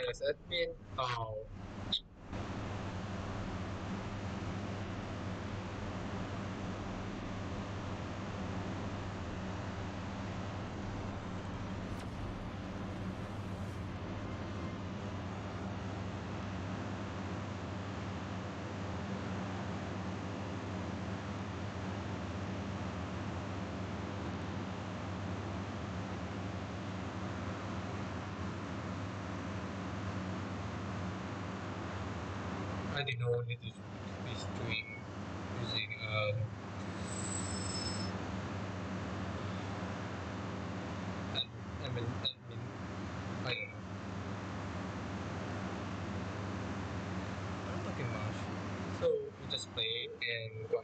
as admin. Oh, I didn't know it is doing using admin. I don't know. I'm nothing much. So we just play and go.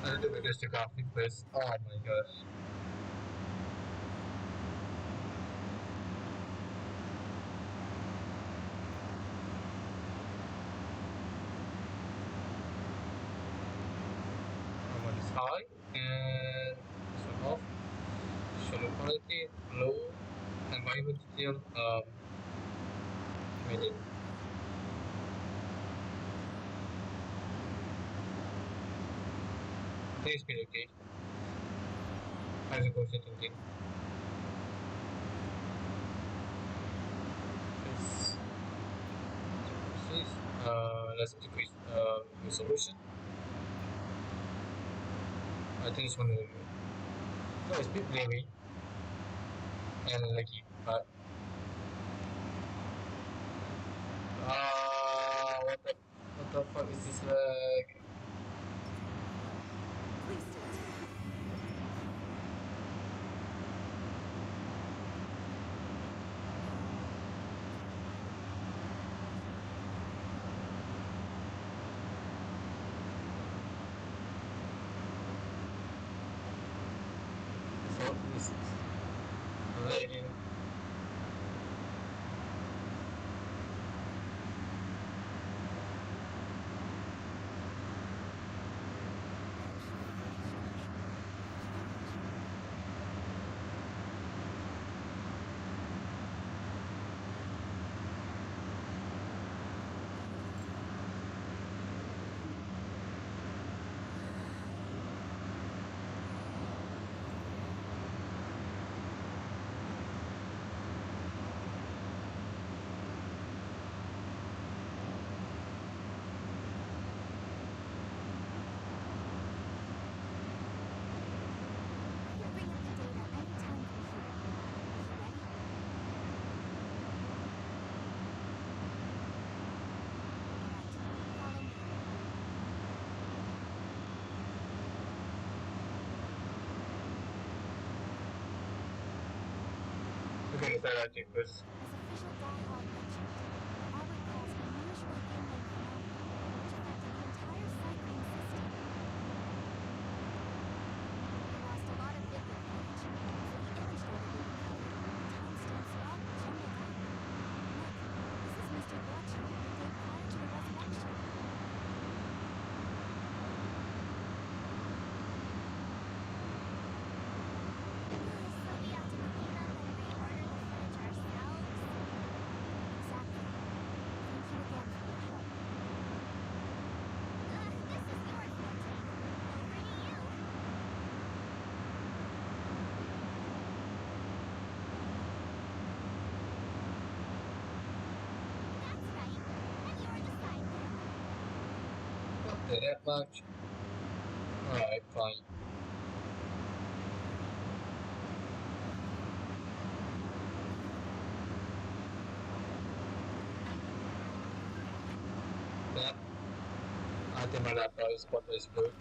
I need to reduce the graphic first. Oh my gosh. Normal is high and this one off. Shadow quality low. Environment still medium. I think it's been okay. I will go setting. Let's let's decrease resolution. I think it's one of the no, it's a bit blurry and laggy, but what the fuck is this lag? Please stay tuned. So this is lagging. gonna say that too, Chris. As official dialogue mentioned, what Albert calls unusual Yunli phenomena, which affected the entire cycling system. We lost a lot of video footage, so the image data we recovered and the timestamps are all jumbled up. Look, this is Mr. Guachi from the day prior to the resurrection. So we have to clean up and reorder the footage ourselves? Exactly. Thank you again for your help. This is your forte. Over to you. That's right. And you're the sidekick. Not that much. Alright, fine. That ating malapa is what is good.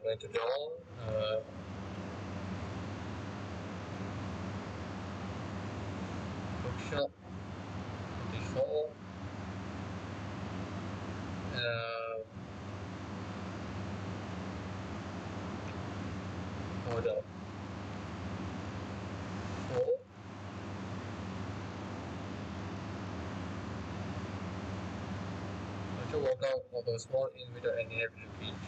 Going to Dawn, bookshop, 24, hold up, 4, I should walk out of a small inn without any heavy luggage.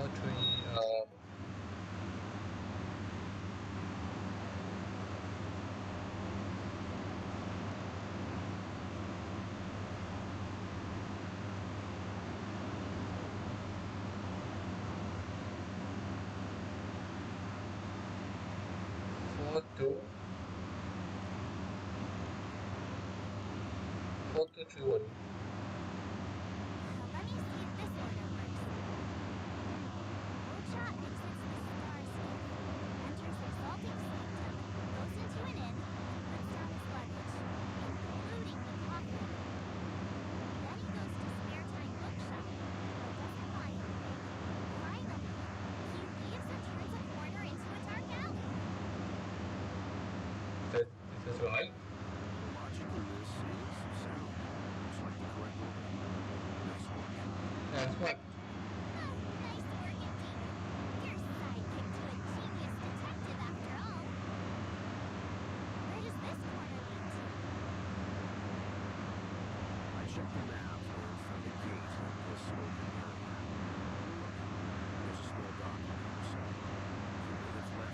4-3, 4-2, 4-2-3-1. Let me see if this order works. Ocha exits the star skiff, enters Exalted Sanctum, goes into an inn, and puts down his luggage, including the coffin. Then he goes to Spare Time Bookshop, but doesn't buy anything. Finally, he leaves and turns a corner into a dark alley. Is this right? The logic of this is sound. Looks like the correct order. Nice work. That's what? Oh, nice work indeed. You're sidekick to a genius detective after all. Where does this corner lead to? I checked the map and found a gate in this open area. Look, there's a small dock on the other side. 2 minutes left.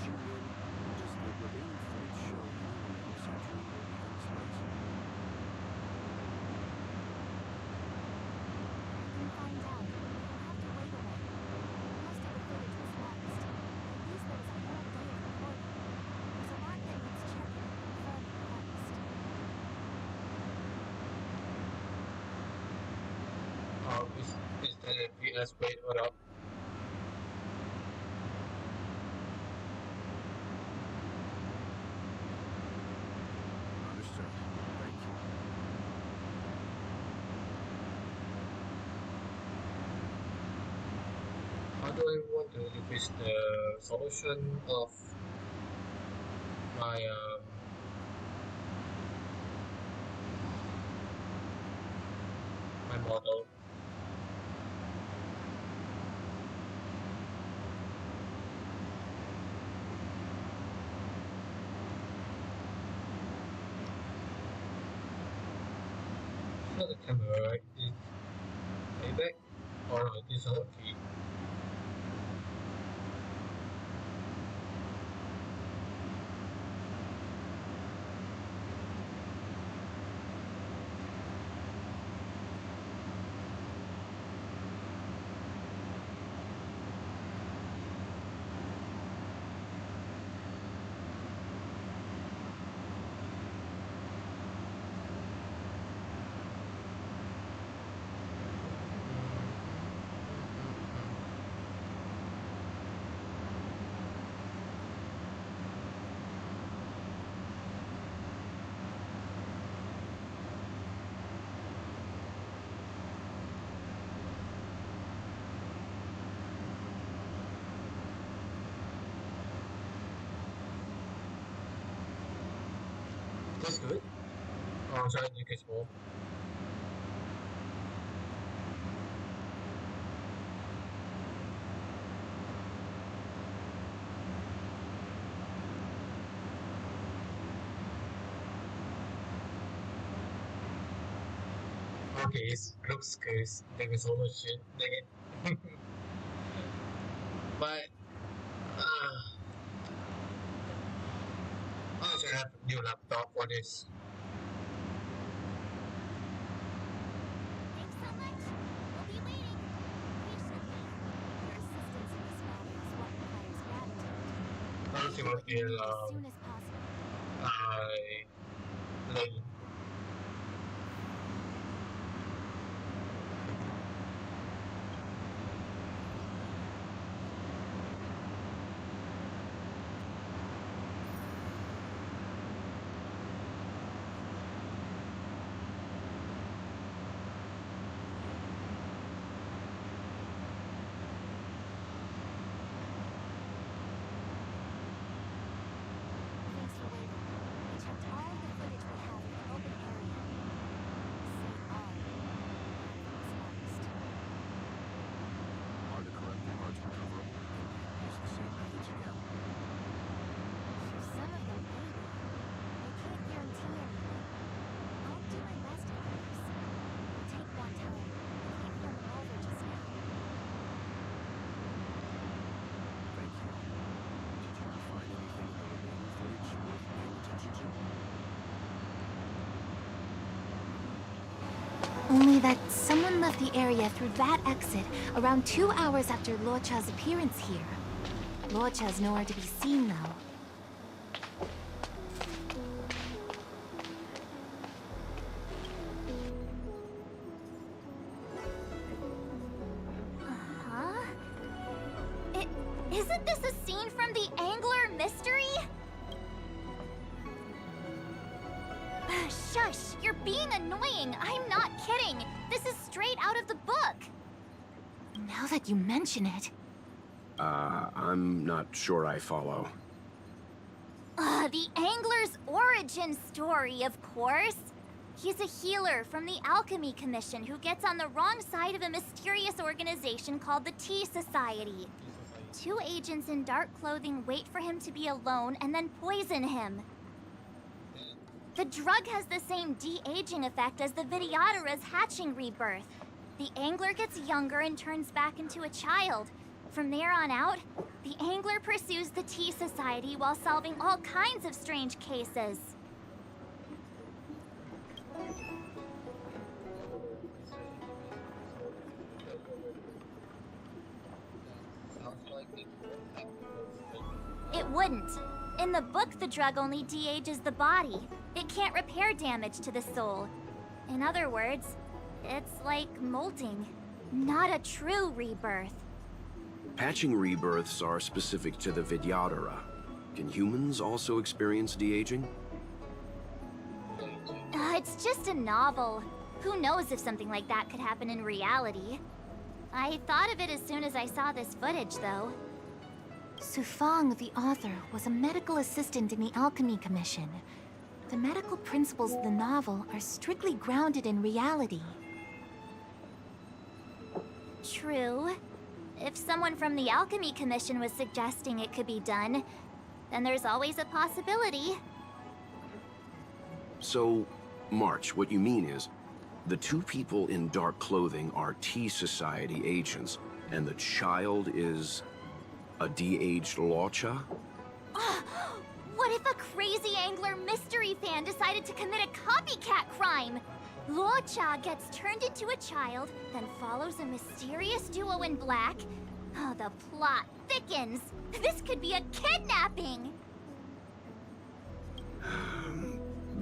you in? Does the remaining footage show anyone else entering or leaving this place? I can find out. You'll have to wait a while. Most of the footage was lost. At least there was a whole day of recording. There's a lot that needs checking and confirming first. Is that FPS weight or up? Understood. Thank you. How do I want to increase the solution of my my model? So the camera is playback or it is a key. That's good. Oh, sorry, decrease more. Okay, it looks good. The resolution, but I should have new laptop for this. Thanks so much. We'll be waiting. Patiently. Your assistance in this matter is what requires gratitude. I'll see Do what what you need as will soon as possible. I lane. Thanks for waiting. I checked all of the footage we have in the open area. Say all. Not if it's lost. Are the corrupted parts recoverable? Can we use the same methods again? Some of them maybe. I can't guarantee anything. I'll do my best, of course. We'll take one time. I can't hand them over just now. Thank you. Did you find anything in the remaining footage worth paying attention to? Only that someone left the area through that exit around 2 hours after Luocha's appearance here. Luocha's nowhere to be seen, though. Huh? Isn't this a scene from the Angler mystery? Shush! You're being annoying! I'm not kidding! This is straight out of the book! Now that you mention it... I'm not sure I follow. The Angler's origin story, of course! He's a healer from the Alchemy Commission who gets on the wrong side of a mysterious organization called the Tea Society. 2 agents in dark clothing wait for him to be alone and then poison him. The drug has the same de-aging effect as the Vidyadhara's hatching rebirth. The Angler gets younger and turns back into a child. From there on out, The angler pursues the Tea Society while solving all kinds of strange cases. Sounds like it would have It wouldn't. In the book, the drug only de-ages the body. It can't repair damage to the soul. In other words, it's like molting, not a true rebirth. Patching rebirths are specific to the Vidyadhara. Can humans also experience de-aging? It's just a novel. Who knows if something like that could happen in reality? I thought of it as soon as I saw this footage, though. Sufang, the author, was a medical assistant in the Alchemy Commission. The medical principles of the novel are strictly grounded in reality. True. If someone from the Alchemy Commission was suggesting it could be done, then there's always a possibility. So, March, what you mean is, the two people in dark clothing are Tea Society agents, and the child is a de-aged Locha? What if a crazy angler mystery fan decided to commit a copycat crime? Locha gets turned into a child, then follows a mysterious duo in black. Oh, the plot thickens. This could be a kidnapping!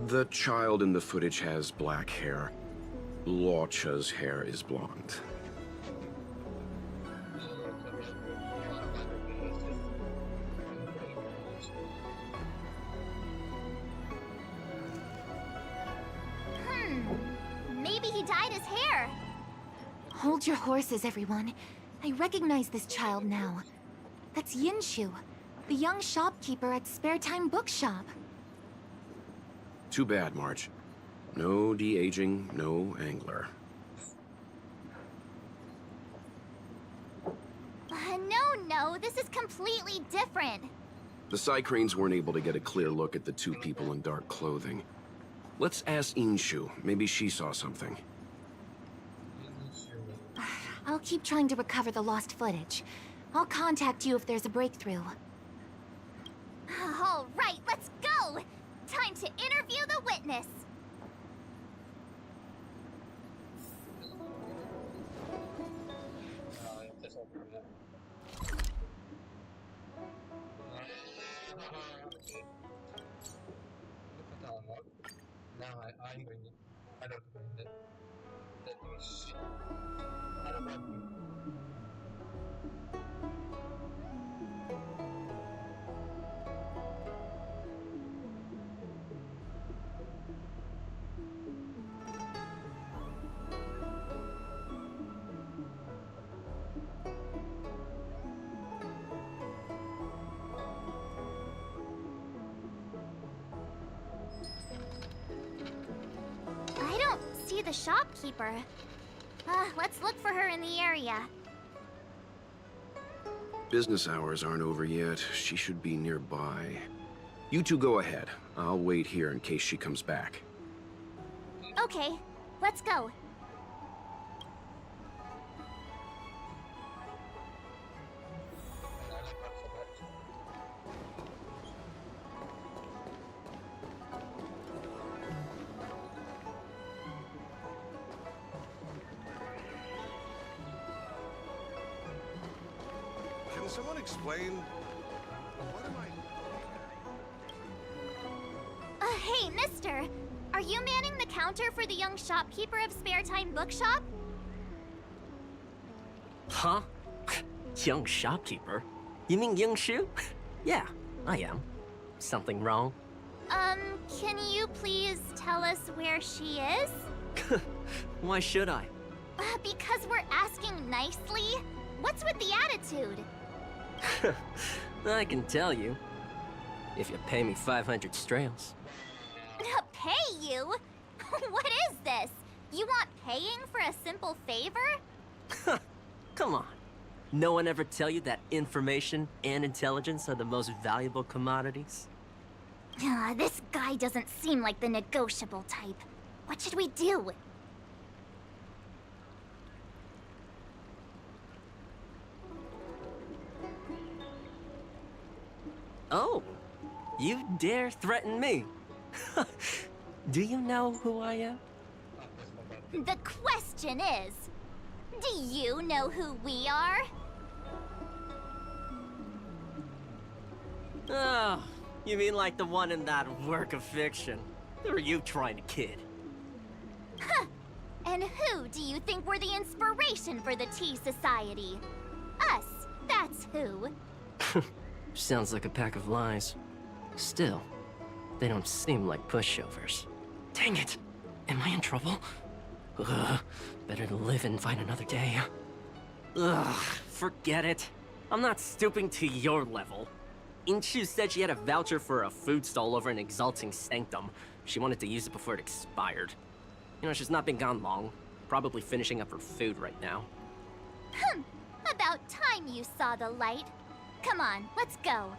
The child in the footage has black hair. Locha's hair is blonde. Maybe he dyed his hair. Hold your horses, everyone. I recognize this child now. That's Yinshu, the young shopkeeper at Spare Time Bookshop. Too bad, March. No de-aging, no angler. No, this is completely different. The Psycranes weren't able to get a clear look at the two people in dark clothing. Let's ask Inshu. Maybe she saw something. I'll keep trying to recover the lost footage. I'll contact you if there's a breakthrough. All right, let's go! Time to interview the witness. Now I'm going to... I don't find it. Let me see. I don't want you. I don't see the shopkeeper. Let's look for her in the area. Business hours aren't over yet. She should be nearby. You two go ahead. I'll wait here in case she comes back. Okay, let's go. Can someone explain? What am I... Hey, mister! Are you manning the counter for the young shopkeeper of Spare Time Bookshop? Huh? Young shopkeeper? You mean Yangshu? Yeah, I am. Something wrong? Can you please tell us where she is? Why should I? Because we're asking nicely. What's with the attitude? I can tell you. If you pay me 500 strails. Pay you? What is this? You want paying for a simple favor? Come on. No one ever tell you that information and intelligence are the most valuable commodities? This guy doesn't seem like the negotiable type. What should we do? Oh, you dare threaten me? Do you know who I am? The question is, do you know who we are? Oh, you mean like the one in that work of fiction? Who are you trying to kid? And who do you think were the inspiration for the Tea Society? Us, that's who. Sounds like a pack of lies. Still, they don't seem like pushovers. Dang it! Am I in trouble? Ugh, better to live and fight another day. Ugh, forget it. I'm not stooping to your level. Inshu said she had a voucher for a food stall over in Exalting Sanctum. She wanted to use it before it expired. You know, she's not been gone long. Probably finishing up her food right now. About time you saw the light. Come on, let's go.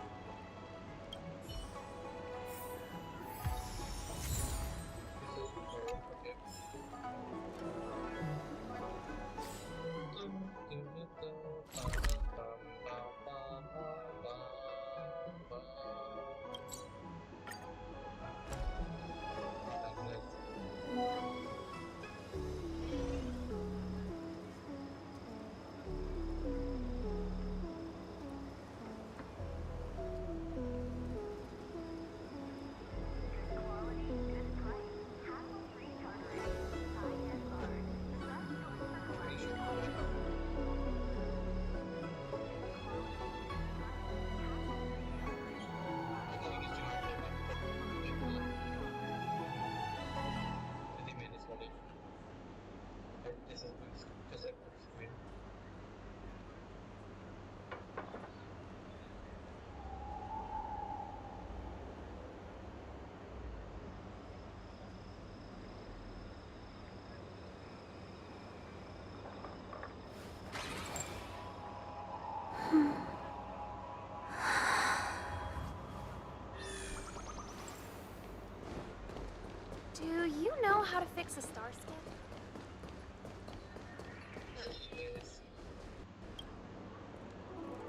Do you know how to fix a star skip?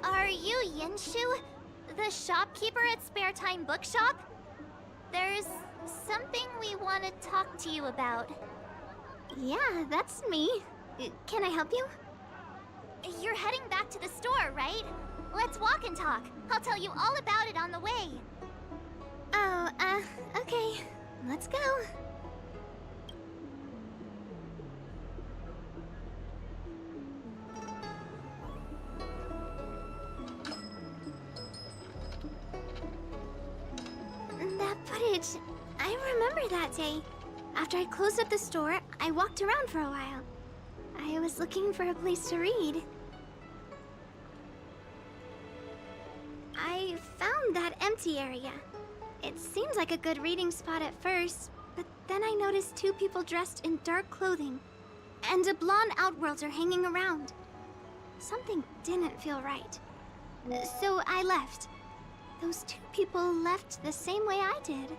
Are you Yinshu, the shopkeeper at Spare Time Bookshop? There's something we want to talk to you about. Yeah, that's me. Can I help you? You're heading back to the store, right? Let's walk and talk. I'll tell you all about it on the way. Oh, okay. Let's go. That footage, I remember that day. After I closed up the store, I walked around for a while. I was looking for a place to read. I found that empty area. It seemed like a good reading spot at first, but then I noticed two people dressed in dark clothing and a blonde outworlder hanging around. Something didn't feel right. So I left. Those two people left the same way I did.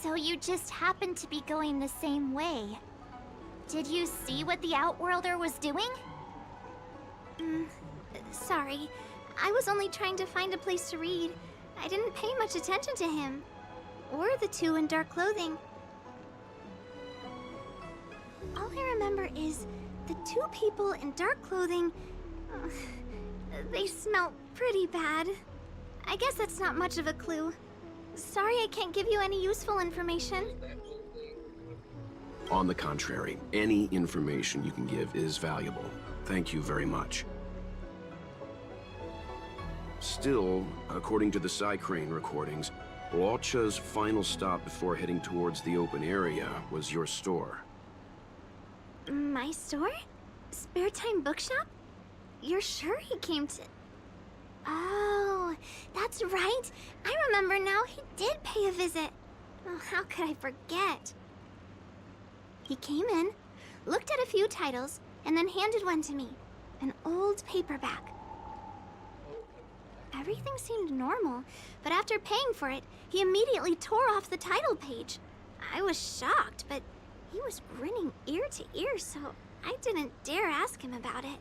So you just happened to be going the same way. Did you see what the Outworlder was doing? Sorry. I was only trying to find a place to read. I didn't pay much attention to him. Or the two in dark clothing. All I remember is the two people in dark clothing... they smell pretty bad. I guess that's not much of a clue. Sorry I can't give you any useful information. On the contrary, any information you can give is valuable. Thank you very much. Still, according to the Psycrane recordings, Walcha's final stop before heading towards the open area was your store. My store? Spare Time Bookshop? You're sure he came to... Oh, that's right. I remember now. He did pay a visit. Oh, how could I forget? He came in, looked at a few titles, and then handed one to me. An old paperback. Everything seemed normal, but after paying for it, he immediately tore off the title page. I was shocked, but he was grinning ear to ear, so I didn't dare ask him about it.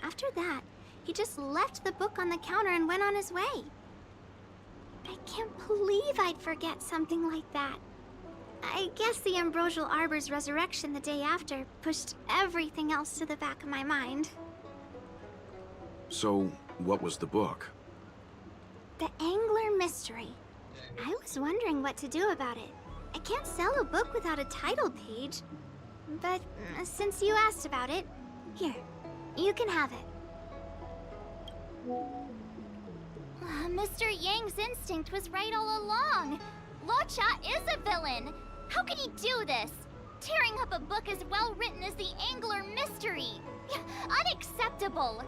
After that, He just left the book on the counter and went on his way. I can't believe I'd forget something like that. I guess the Ambrosial Arbor's resurrection the day after pushed everything else to the back of my mind. So, what was the book? The Angler Mystery. I was wondering what to do about it. I can't sell a book without a title page. But since you asked about it, here, you can have it. Mr. Yang's instinct was right all along. Luocha is a villain. How could he do this? Tearing up a book as well written as the Angler Mystery. Unacceptable.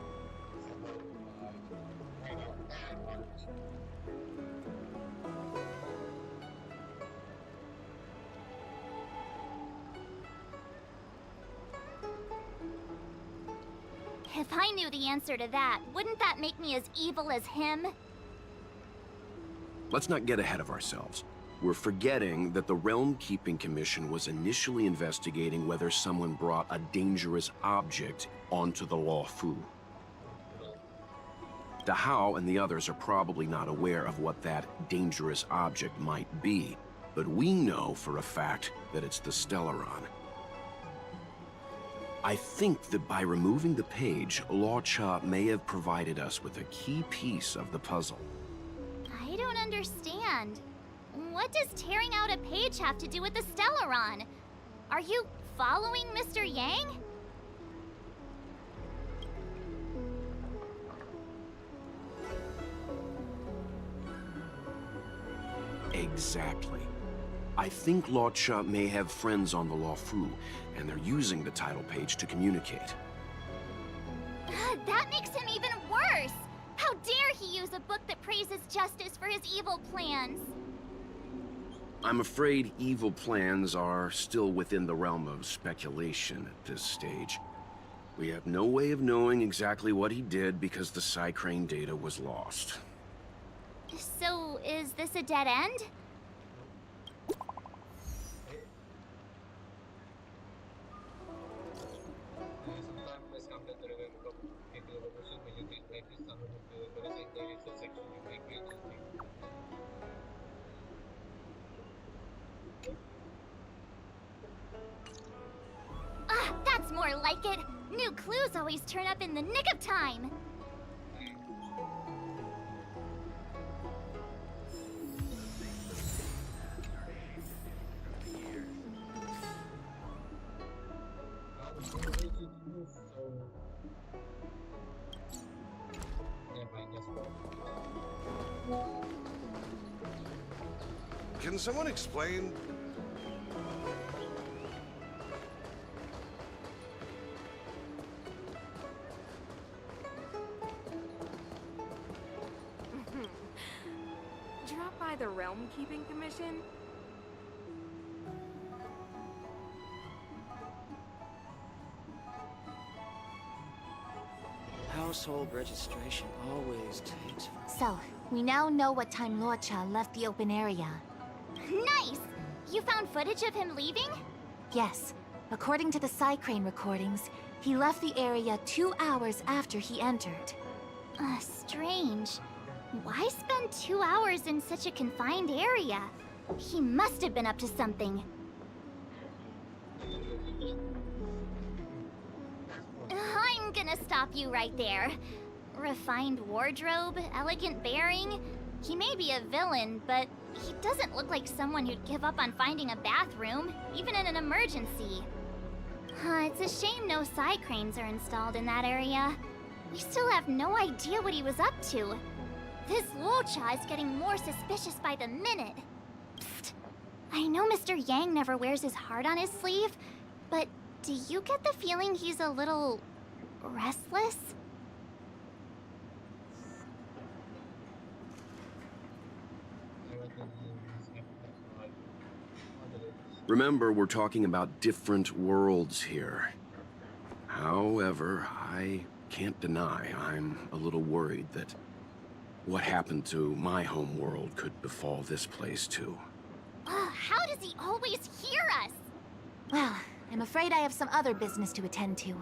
If I knew the answer to that, wouldn't that make me as evil as him? Let's not get ahead of ourselves. We're forgetting that the Realm Keeping Commission was initially investigating whether someone brought a dangerous object onto the Luofu. Dahao and the others are probably not aware of what that dangerous object might be, but we know for a fact that it's the Stellaron. I think that by removing the page, Luocha may have provided us with a key piece of the puzzle. I don't understand. What does tearing out a page have to do with the Stellaron? Are you following Mr. Yang? Exactly. I think Luocha may have friends on the Luofu, and they're using the title page to communicate. That makes him even worse! How dare he use a book that praises justice for his evil plans? I'm afraid evil plans are still within the realm of speculation at this stage. We have no way of knowing exactly what he did because the Psycrane data was lost. So, is this a dead end? Ah, that's more like it! New clues always turn up in the nick of time! Can someone explain? Drop by the Realm Keeping Commission? Household registration always takes... So, we now know what time Luocha left the open area. Nice! You found footage of him leaving? Yes. According to the Psycrane recordings, he left the area 2 hours after he entered. Strange. Why spend 2 hours in such a confined area? He must have been up to something. I'm gonna stop you right there. Refined wardrobe, elegant bearing. He may be a villain, but he doesn't look like someone who'd give up on finding a bathroom, even in an emergency. It's a shame no Psycranes are installed in that area. We still have no idea what he was up to. This Luocha is getting more suspicious by the minute. Psst. I know Mr. Yang never wears his heart on his sleeve, but do you get the feeling he's a little restless? Remember, we're talking about different worlds here. However, I can't deny I'm a little worried that what happened to my home world could befall this place too. How does he always hear us? Well, I'm afraid I have some other business to attend to.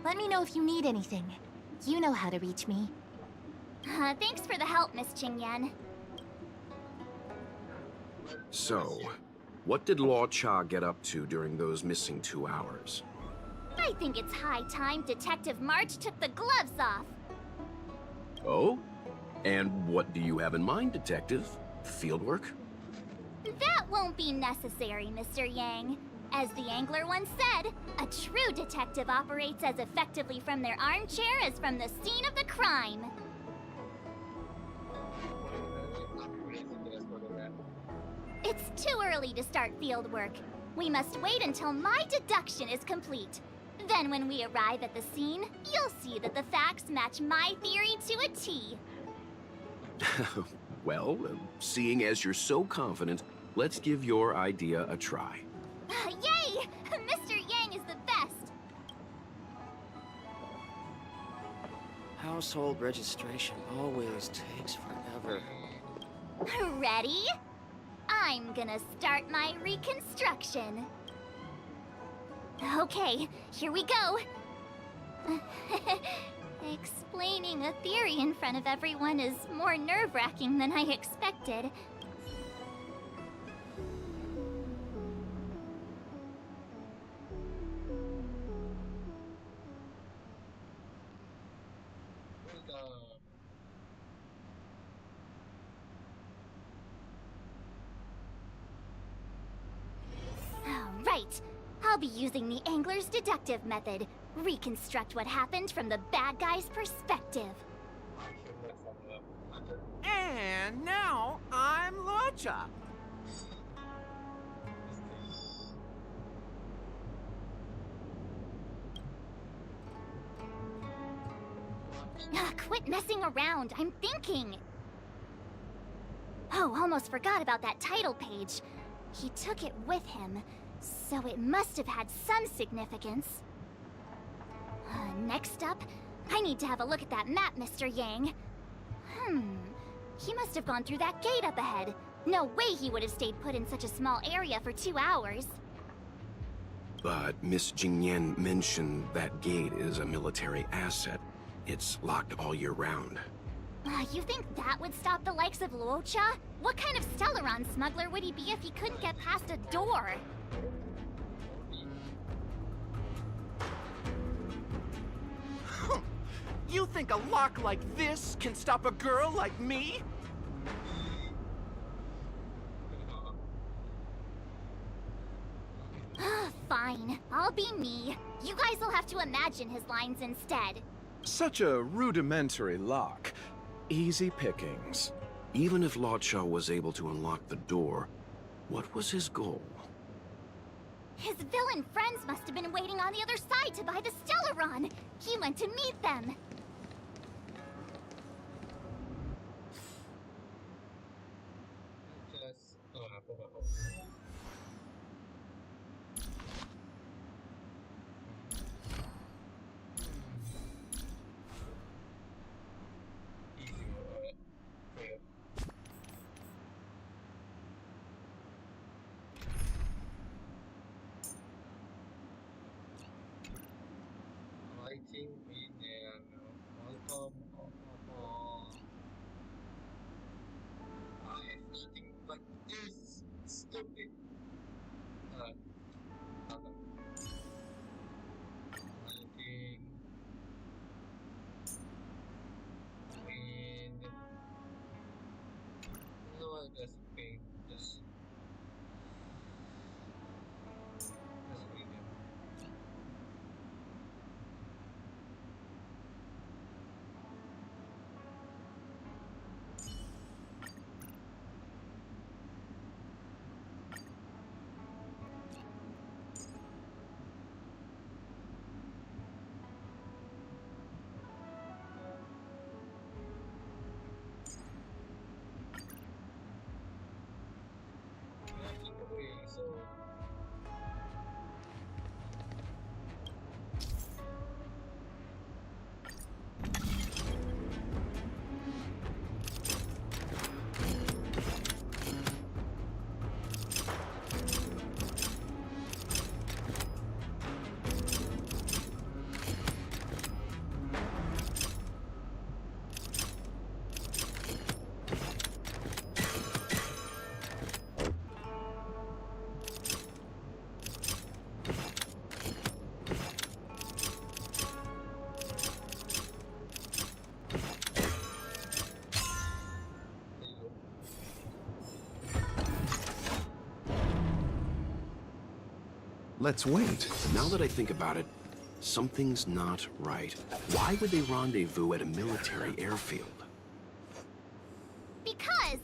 Let me know if you need anything. You know how to reach me. Thanks for the help, Miss Qingyan. So, what did Law Cha get up to during those missing 2 hours? I think it's high time Detective March took the gloves off. Oh? And what do you have in mind, Detective? Fieldwork? That won't be necessary, Mr. Yang. As the Angler once said, a true detective operates as effectively from their armchair as from the scene of the crime. It's too early to start field work. We must wait until my deduction is complete. Then when we arrive at the scene, you'll see that the facts match my theory to a T. Well, seeing as you're so confident, let's give your idea a try. Yay! Mr. Yang is the best! Household registration always takes forever. Ready? I'm gonna start my reconstruction. Okay, here we go. Explaining a theory in front of everyone is more nerve-wracking than I expected. Right. I'll be using the Angler's deductive method. Reconstruct what happened from the bad guy's perspective. And now I'm Lucha. Quit messing around. I'm thinking. Oh, almost forgot about that title page. He took it with him, so it must have had some significance. Next up, I need to have a look at that map, Mr. Yang. He must have gone through that gate up ahead. No way he would have stayed put in such a small area for 2 hours. But Miss Jingyan mentioned that gate is a military asset. It's locked all year round. You think that would stop the likes of Luocha? What kind of Stellaron smuggler would he be if he couldn't get past a door? You think a lock like this can stop a girl like me? Fine, I'll be me. You guys will have to imagine his lines instead. Such a rudimentary lock. Easy pickings. Even if Law Cha was able to unlock the door, what was his goal? His villain friends must have been waiting on the other side to buy the Stellaron. He went to meet them. Lighting in and welcome. I have nothing like this. Stupid. Other. Lighting. Wind. No, I just paint this. Just medium. Let's wait. Now that I think about it, something's not right. Why would they rendezvous at a military airfield? Because,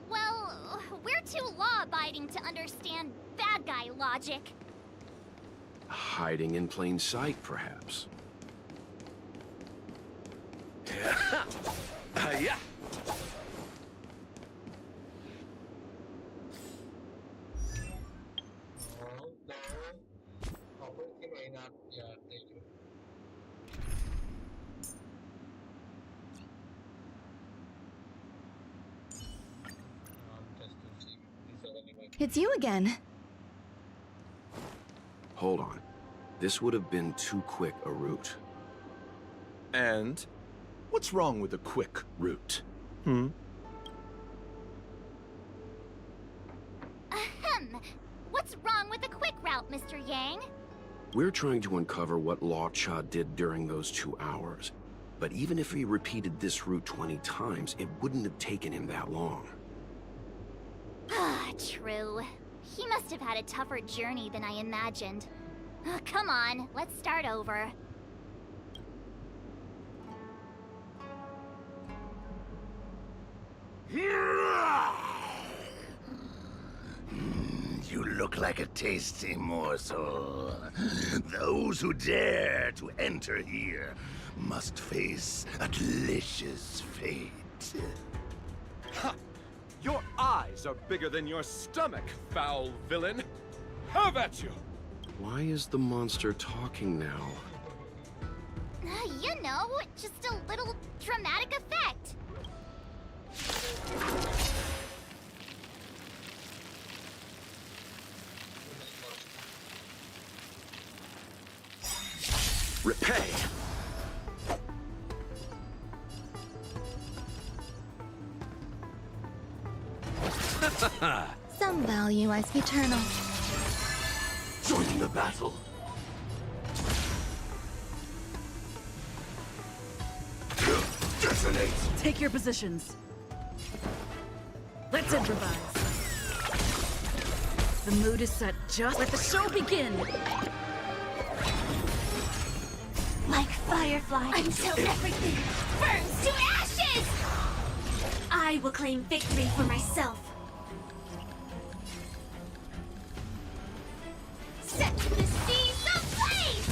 well, we're too law-abiding to understand bad guy logic. Hiding in plain sight, perhaps. Yeah. Operating lineup, yeah, thank you. Just to see these are anyway. It's you again. Hold on. This would have been too quick a route. And what's wrong with a quick route? Hmm? Ahem. What's wrong with the quick route, Mr. Yang? We're trying to uncover what Law Cha did during those 2 hours. But even if he repeated this route 20 times, it wouldn't have taken him that long. Ah, true. He must have had a tougher journey than I imagined. Come on, let's start over. You look like a tasty morsel. Those who dare to enter here must face a delicious fate. Ha! Your eyes are bigger than your stomach, foul villain! Have at you! Why is the monster talking now? You know, just a little dramatic effect. Repay! Some value as eternal. Join the battle. Detonate! Take your positions. Let's improvise. The mood is set. Just let the show begin. Like fireflies, until everything burns to ashes! I will claim victory for myself. Set the seas ablaze!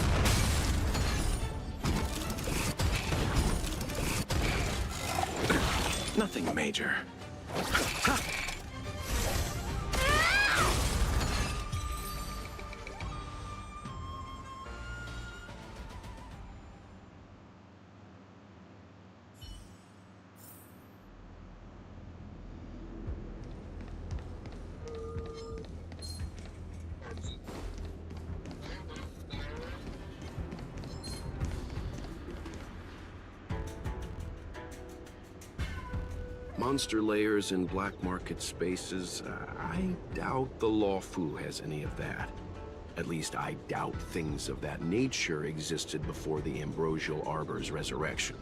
Nothing major. Monster layers in black market spaces, I doubt the Lawfu has any of that. At least I doubt things of that nature existed before the Ambrosial Arbor's resurrection.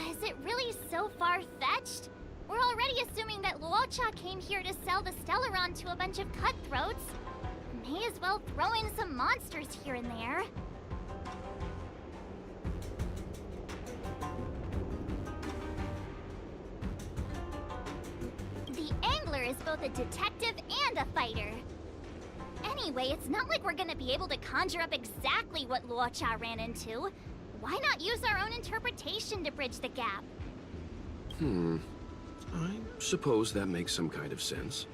Is it really so far-fetched? We're already assuming that Luocha came here to sell the Stellaron to a bunch of cutthroats. May as well throw in some monsters here and there. The Angler is both a detective and a fighter. Anyway, it's not like we're gonna be able to conjure up exactly what Luocha ran into. Why not use our own interpretation to bridge the gap? I suppose that makes some kind of sense.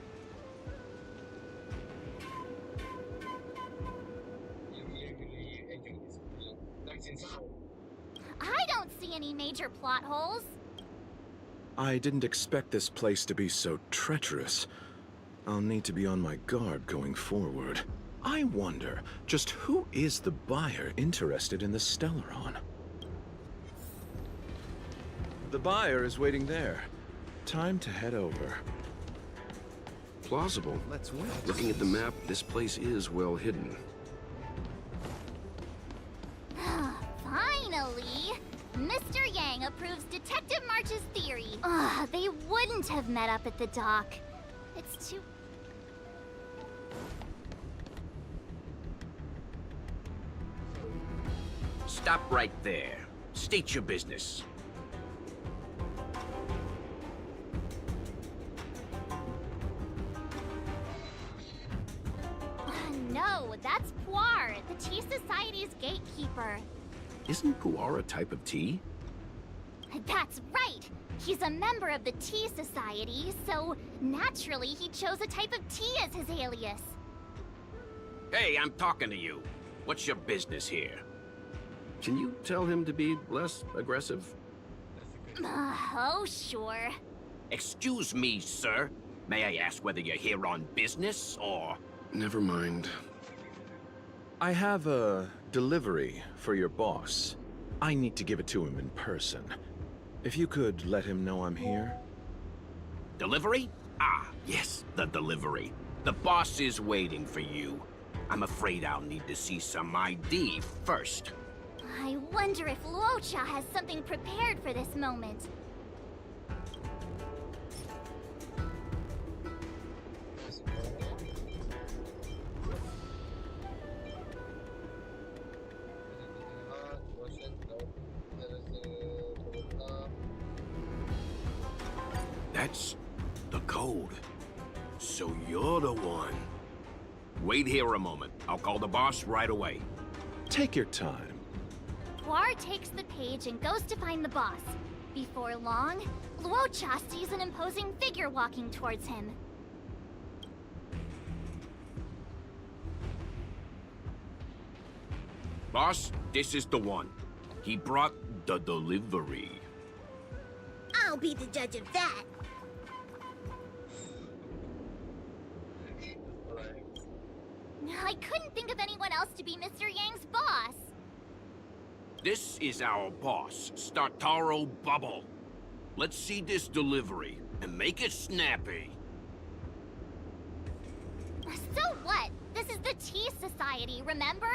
I don't see any major plot holes. I didn't expect this place to be so treacherous. I'll need to be on my guard going forward. I wonder, just who is the buyer interested in the Stellaron? The buyer is waiting there. Time to head over. Plausible. Let's wait. Looking at the map, this place is well hidden. Finally! Mr. Yang approves Detective March's theory. They wouldn't have met up at the dock. It's too... stop right there. State your business. No, that's Puar, the Tea Society's gatekeeper. Isn't Puar a type of tea? That's right! He's a member of the Tea Society, so naturally he chose a type of tea as his alias. Hey, I'm talking to you. What's your business here? Can you tell him to be less aggressive? Oh, sure. Excuse me, sir. May I ask whether you're here on business, or... Never mind. I have a delivery for your boss. I need to give it to him in person. If you could let him know I'm here. Delivery? Ah, yes, the delivery. The boss is waiting for you. I'm afraid I'll need to see some ID first. I wonder if Luocha has something prepared for this moment. That's the code. So you're the one. Wait here a moment. I'll call the boss right away. Take your time. Puar takes the page and goes to find the boss. Before long, Luocha sees an imposing figure walking towards him. Boss, this is the one. He brought the delivery. I'll be the judge of that. I couldn't think of anyone else to be Mr. Yang's boss. This is our boss, Startaro Bubble. Let's see this delivery, and make it snappy. So what? This is the Tea Society, remember?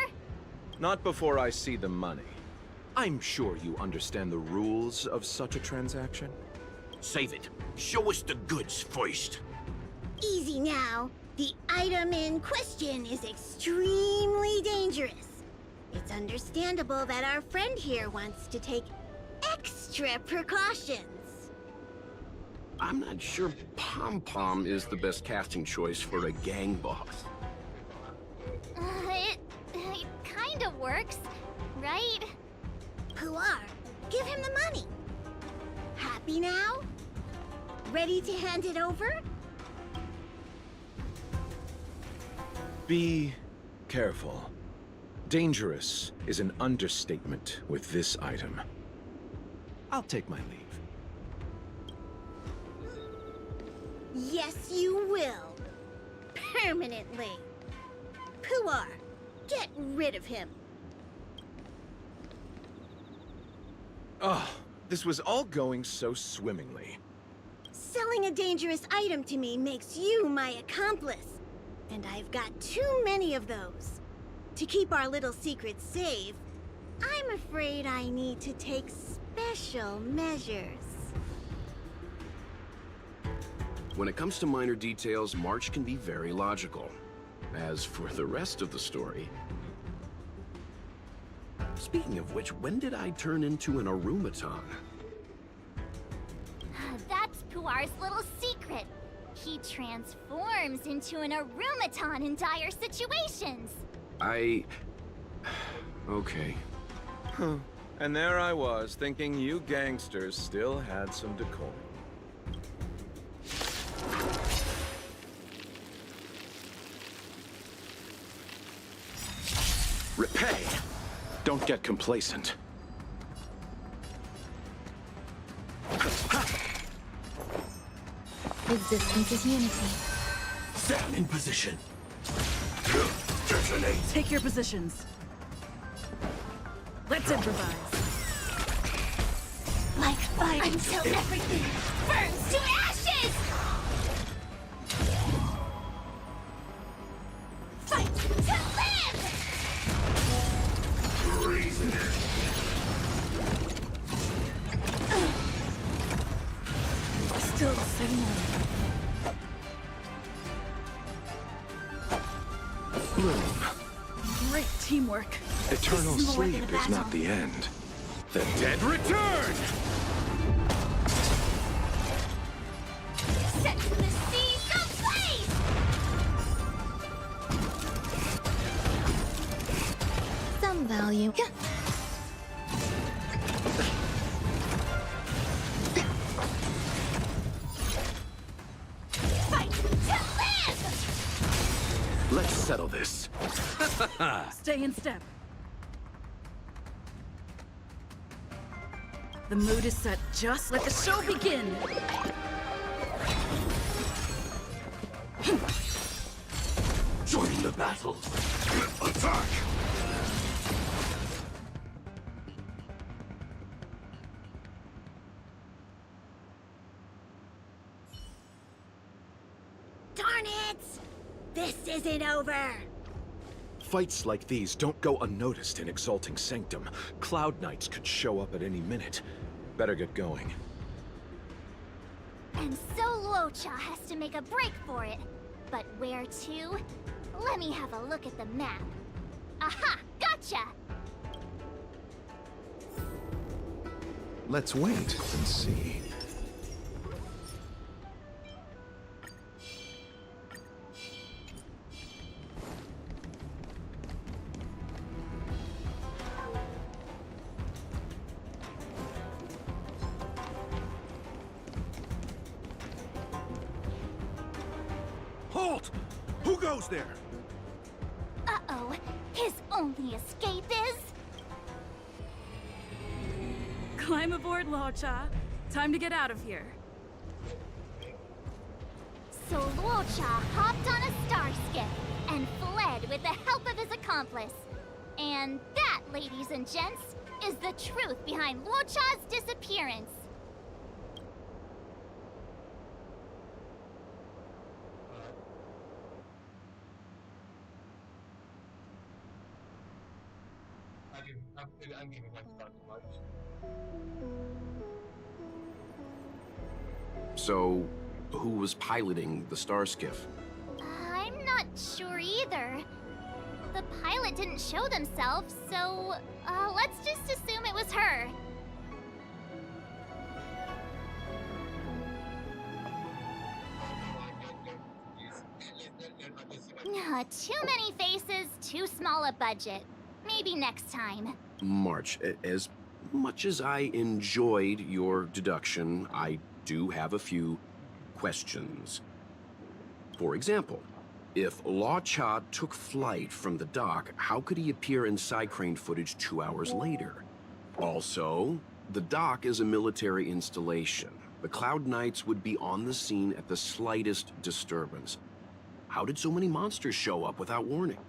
Not before I see the money. I'm sure you understand the rules of such a transaction. Save it. Show us the goods first. Easy now. The item in question is extremely dangerous. It's understandable that our friend here wants to take extra precautions. I'm not sure Pom Pom is the best casting choice for a gang boss. It kinda works, right? Puar, give him the money. Happy now? Ready to hand it over? Be careful. Dangerous is an understatement with this item. I'll take my leave. Yes, you will. Permanently. Puar, get rid of him. Oh, this was all going so swimmingly. Selling a dangerous item to me makes you my accomplice. And I've got too many of those. To keep our little secret safe, I'm afraid I need to take special measures. When it comes to minor details, March can be very logical. As for the rest of the story... Speaking of which, when did I turn into an Arumaton? That's Puar's little secret. He transforms into an Arumaton in dire situations. Okay. Huh. And there I was, thinking you gangsters still had some decorum. Repay! Don't get complacent. Existence is unity. Stand in position. Take your positions. Let's improvise. Like fire until everything burns to ashes! Fight to live! Still the same way. Great teamwork. Eternal This is more than sleep a is not battle. the end. The dead return! Set to the sea, someplace! Some value. Fight to live! Let's settle this. Stay in step. The mood is set. Just let the show begin. Join the battle. Attack! Darn it! This isn't over! Fights like these don't go unnoticed in Exalting Sanctum. Cloud Knights could show up at any minute. Better get going. And so Luocha has to make a break for it. But where to? Let me have a look at the map. Aha! Gotcha! Let's wait and see. Halt! Who goes there? Uh-oh. His only escape is... Climb aboard, Luocha. Time to get out of here. So Luocha hopped on a star skiff and fled with the help of his accomplice. And that, ladies and gents, is the truth behind Luocha's disappearance. I'm giving my start much. So, who was piloting the star skiff? I'm not sure either. The pilot didn't show themselves, so let's just assume it was her. Too many faces, too small a budget. Maybe next time. March, as much as I enjoyed your deduction, I do have a few questions. For example, if Law Cha took flight from the dock, how could he appear in side crane footage 2 hours later? Also, the dock is a military installation. The Cloud Knights would be on the scene at the slightest disturbance. How did so many monsters show up without warning?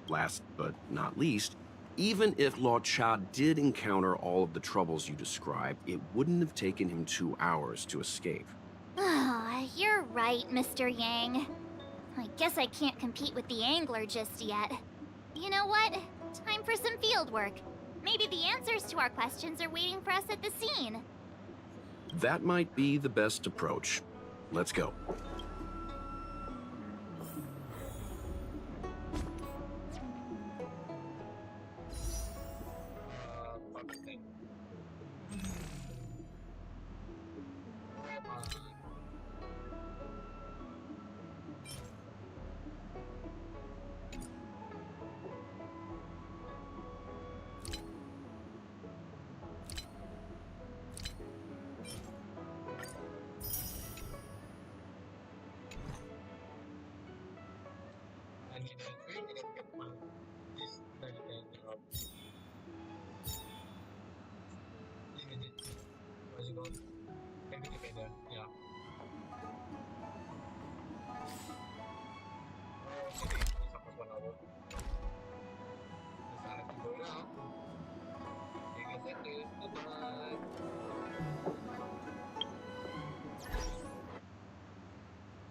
Last but not least, even if Law Cha did encounter all of the troubles you described, it wouldn't have taken him 2 hours to escape. You're right, Mr. Yang. I guess I can't compete with the angler just yet. You know what? Time for some field work. Maybe the answers to our questions are waiting for us at the scene. That might be the best approach. Let's go. I need a drink and get one. This medical limited. Was it on? Maybe together, yeah.